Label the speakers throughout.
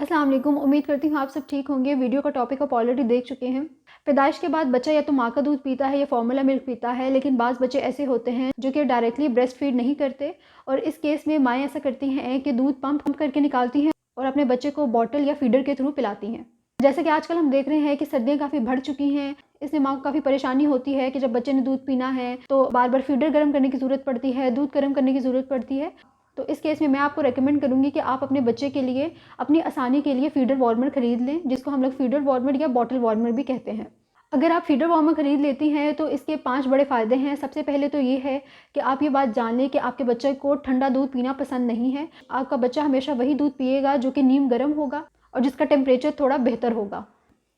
Speaker 1: अस्सलाम वालेकुम। उम्मीद करती हूँ आप सब ठीक होंगे। वीडियो का टॉपिक आप ऑलरेडी देख चुके हैं। पैदाइश के बाद बच्चा या तो माँ का दूध पीता है या फॉर्मूला मिल्क पीता है, लेकिन बाज़ बच्चे ऐसे होते हैं जो कि डायरेक्टली ब्रेस्ट फीड नहीं करते और इस केस में माएँ ऐसा करती हैं कि दूध पंप करके निकालती हैं और अपने बच्चे को बॉटल या फीडर के थ्रू पिलाती हैं। जैसे कि आजकल हम देख रहे हैं कि सर्दियाँ काफ़ी बढ़ चुकी हैं, इसलिए माँ को काफ़ी परेशानी होती है कि जब बच्चे ने दूध पीना है तो बार बार फीडर गर्म करने की ज़रूरत पड़ती है, दूध गर्म करने की ज़रूरत पड़ती है। तो इस केस में मैं आपको रेकमेंड करूँगी कि आप अपने बच्चे के लिए अपनी आसानी के लिए फीडर वार्मर ख़रीद लें, जिसको हम लोग फीडर वार्मर या बॉटल वार्मर भी कहते हैं। अगर आप फीडर वार्मर ख़रीद लेती हैं तो इसके 5 बड़े फ़ायदे हैं। सबसे पहले तो ये है कि आप ये बात जान लें कि आपके बच्चे को ठंडा दूध पीना पसंद नहीं है। आपका बच्चा हमेशा वही दूध पिएगा जो कि नीम गर्म होगा और जिसका टेम्परेचर थोड़ा बेहतर होगा।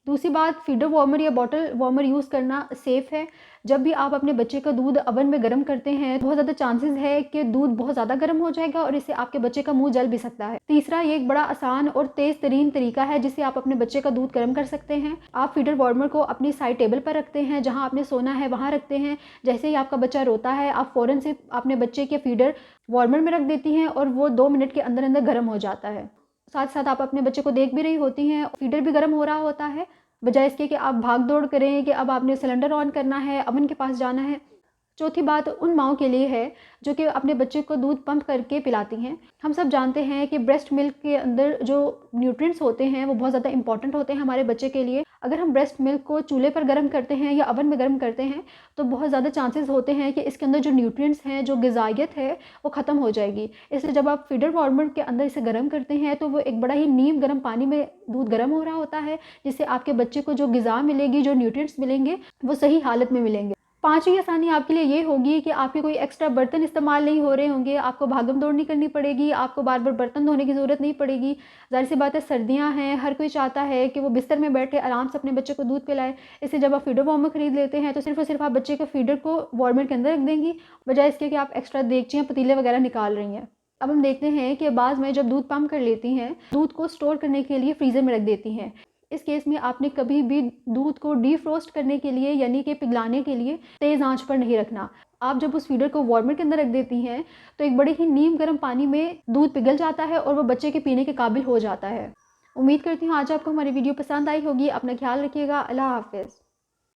Speaker 1: दूसरी बात, फीडर वार्मर या बॉटल वार्मर यूज़ करना सेफ़ है। जब भी आप अपने बच्चे का दूध ओवन में गर्म करते हैं, बहुत ज़्यादा चांसेस है कि दूध बहुत ज़्यादा गर्म हो जाएगा और इससे आपके बच्चे का मुंह जल भी सकता है। तीसरा, ये एक बड़ा आसान और तेज़ तरीन तरीका है जिससे आप अपने बच्चे का दूध गर्म कर सकते हैं। आप फीडर वार्मर को अपनी साइड टेबल पर रखते हैं, जहाँ आपने सोना है वहाँ रखते हैं। जैसे ही आपका बच्चा रोता है, आप फ़ौरन से अपने बच्चे के फीडर वार्मर में रख देती हैं और वो 2 मिनट के अंदर अंदर गर्म हो जाता है। साथ साथ आप अपने बच्चे को देख भी रही होती हैं, फीडर भी गर्म हो रहा होता है, बजाय इसके कि आप भाग दौड़ करें कि अब आपने सिलेंडर ऑन करना है, अवन के पास जाना है। चौथी बात उन माँओं के लिए है जो कि अपने बच्चे को दूध पंप करके पिलाती हैं। हम सब जानते हैं कि ब्रेस्ट मिल्क के अंदर जो न्यूट्रिएंट्स होते हैं वो बहुत ज़्यादा इंपॉर्टेंट होते हैं हमारे बच्चे के लिए। अगर हम ब्रेस्ट मिल्क को चूल्हे पर गर्म करते हैं या ओवन में गर्म करते हैं तो बहुत ज़्यादा चांसेस होते हैं कि इसके अंदर जो न्यूट्रिएंट्स हैं, जो ग़िज़ाइयत है, वो ख़त्म हो जाएगी। इसलिए जब आप फीडर वार्मर के अंदर इसे गर्म करते हैं तो वो एक बड़ा ही नीम गर्म पानी में दूध गर्म हो रहा होता है, जिससे आपके बच्चे को जो ग़िज़ा मिलेगी, जो न्यूट्रिएंट्स मिलेंगे, वो सही हालत में मिलेंगे। पाँचवीं आसानी आपके लिए ये होगी कि आपके कोई एक्स्ट्रा बर्तन इस्तेमाल नहीं हो रहे होंगे, आपको भागम दौड़ नहीं करनी पड़ेगी, आपको बार बार बर्तन धोने की ज़रूरत नहीं पड़ेगी। ज़ाहिर सी बात है, सर्दियाँ हैं, हर कोई चाहता है कि वो बिस्तर में बैठे आराम से अपने बच्चे को दूध पिलाए। इसलिए जब आप फीडर वार्मर खरीद लेते हैं तो सिर्फ़ और सिर्फ आप बच्चे के फीडर को वार्मर के अंदर रख देंगी, बजाय इसके कि आप एक्स्ट्रा देगचियाँ पतीले वगैरह निकाल रही हैं। अब हम देखते हैं कि बाद में जब दूध पंप कर लेती हैं, दूध को स्टोर करने के लिए फ्रीज़र में रख देती हैं। इस केस में आपने कभी भी दूध को डीफ्रोस्ट करने के लिए यानी कि पिघलाने के लिए तेज़ आंच पर नहीं रखना। आप जब उस फीडर को वार्मर के अंदर रख देती हैं तो एक बड़े ही नीम गर्म पानी में दूध पिघल जाता है और वो बच्चे के पीने के काबिल हो जाता है। उम्मीद करती हूँ आज आपको हमारी वीडियो पसंद आई होगी। अपना ख्याल रखिएगा। अल्लाह हाफ़िज़।